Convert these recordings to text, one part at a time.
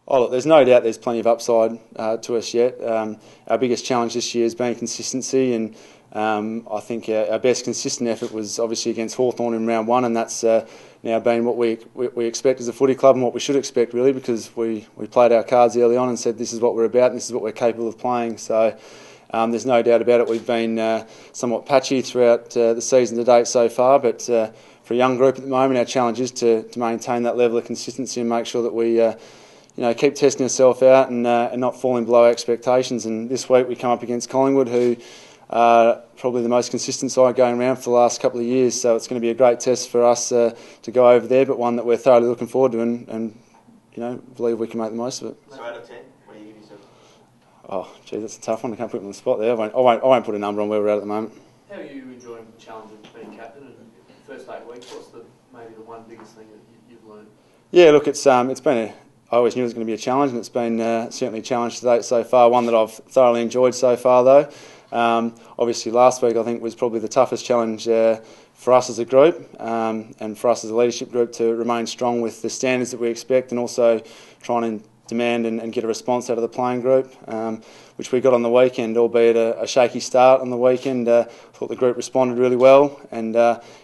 Oh, look, there's no doubt there's plenty of upside to us yet. Our biggest challenge this year has been consistency, and I think our best consistent effort was obviously against Hawthorn in round one, and that's now been what we expect as a footy club and what we should expect really, because we played our cards early on and said this is what we're about and this is what we're capable of playing. So there's no doubt about it. We've been somewhat patchy throughout the season to date so far, but for a young group at the moment, our challenge is to maintain that level of consistency and make sure that we keep testing ourselves out and not falling below expectations. And this week we come up against Collingwood, who are probably the most consistent side going around for the last couple of years. So it's going to be a great test for us to go over there, but one that we're thoroughly looking forward to and believe we can make the most of it. So out of 10, what do you give yourself? Oh, gee, that's a tough one. I can't put it on the spot there. I won't put a number on where we're at the moment. How are you enjoying the challenge of being captain in the first 8 weeks? What's maybe the one biggest thing that you've learned? Yeah, look, it's been I always knew it was going to be a challenge, and it's been certainly a challenge to date so far. One that I've thoroughly enjoyed so far, though. Obviously, last week I think was probably the toughest challenge for us as a group and for us as a leadership group to remain strong with the standards that we expect, and also trying and demand and get a response out of the playing group, which we got on the weekend, albeit a shaky start on the weekend. I thought the group responded really well, and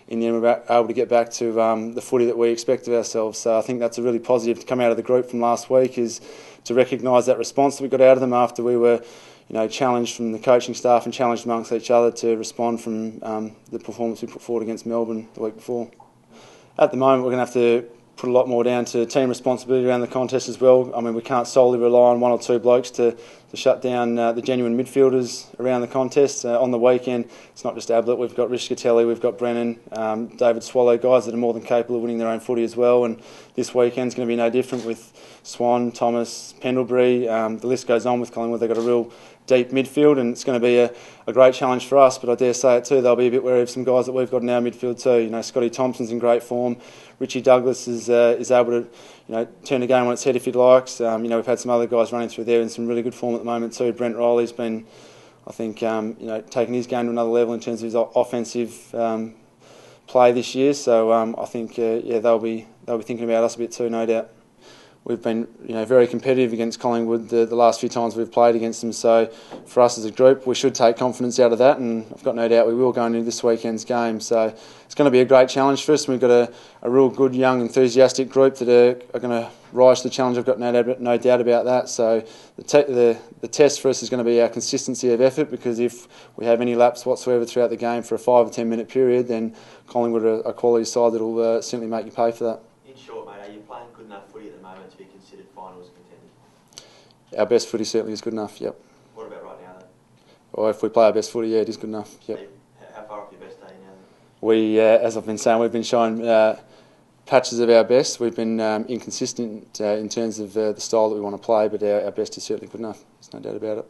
in the end we were able to get back to the footy that we expect of ourselves. So I think that's a really positive to come out of the group from last week, is to recognise that response that we got out of them after we were challenged from the coaching staff and challenged amongst each other to respond from the performance we put forward against Melbourne the week before. At the moment we're going to have to put a lot more down to team responsibility around the contest as well. I mean, we can't solely rely on one or two blokes to shut down the genuine midfielders around the contest. On the weekend, it's not just Ablett, we've got Rishkatelli, we've got Brennan, David Swallow, guys that are more than capable of winning their own footy as well, and this weekend's going to be no different with Swan, Thomas, Pendlebury, the list goes on with Collingwood. They've got a real deep midfield, and it's going to be a great challenge for us, but I dare say it too, they'll be a bit wary of some guys that we've got in our midfield too. Scotty Thompson's in great form, Richie Douglas is able to turn the game on its head if he likes. We've had some other guys running through there in some really good form at the moment too. Brent Riley's been, I think, taking his game to another level in terms of his offensive play this year, so I think they'll be thinking about us a bit too, no doubt. We've been very competitive against Collingwood the last few times we've played against them, so for us as a group we should take confidence out of that, and I've got no doubt we will going into this weekend's game. So it's going to be a great challenge for us, and we've got a real good, young, enthusiastic group that are going to rise to the challenge. I've got no doubt about that. So the test for us is going to be our consistency of effort, because if we have any lapse whatsoever throughout the game for a 5 or 10 minute period, then Collingwood are a quality side that will certainly make you pay for that. In short, mate, are you playing good enough footy at the moment to be considered finals contenders? Our best footy certainly is good enough, yep. What about right now then? Well, if we play our best footy, yeah, it is good enough, yep. How far off your best are you now then? We, as I've been saying, we've been showing patches of our best. We've been inconsistent in terms of the style that we want to play, but our best is certainly good enough, there's no doubt about it.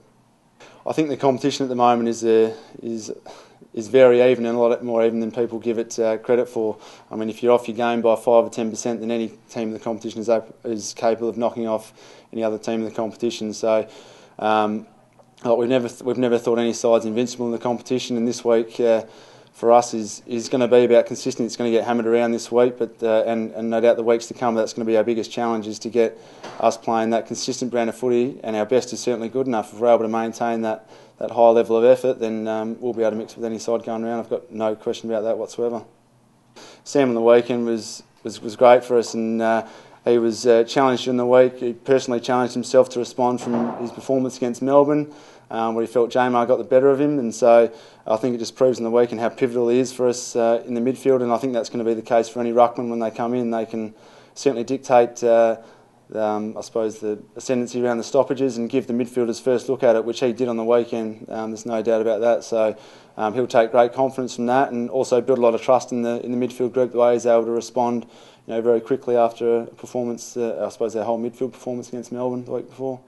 I think the competition at the moment is very even, and a lot more even than people give it credit for. I mean, if you're off your game by 5 or 10%, then any team in the competition is capable of knocking off any other team in the competition. So we've never thought any side's invincible in the competition, and this week for us is going to be about consistency. It's going to get hammered around this week, but and no doubt the weeks to come, that's going to be our biggest challenge, is to get us playing that consistent brand of footy, and our best is certainly good enough. If we're able to maintain that high level of effort, then we'll be able to mix with any side going around. I've got no question about that whatsoever. Sam on the weekend was great for us, and he was challenged during the week. He personally challenged himself to respond from his performance against Melbourne, where he felt Jamar got the better of him, and so I think it just proves in the weekend how pivotal he is for us in the midfield, and I think that's going to be the case for any ruckman when they come in. They can certainly dictate I suppose the ascendancy around the stoppages and give the midfielders first look at it, which he did on the weekend. There's no doubt about that. So he'll take great confidence from that, and also build a lot of trust in the midfield group, the way he's able to respond very quickly after a performance. I suppose our whole midfield performance against Melbourne the week before.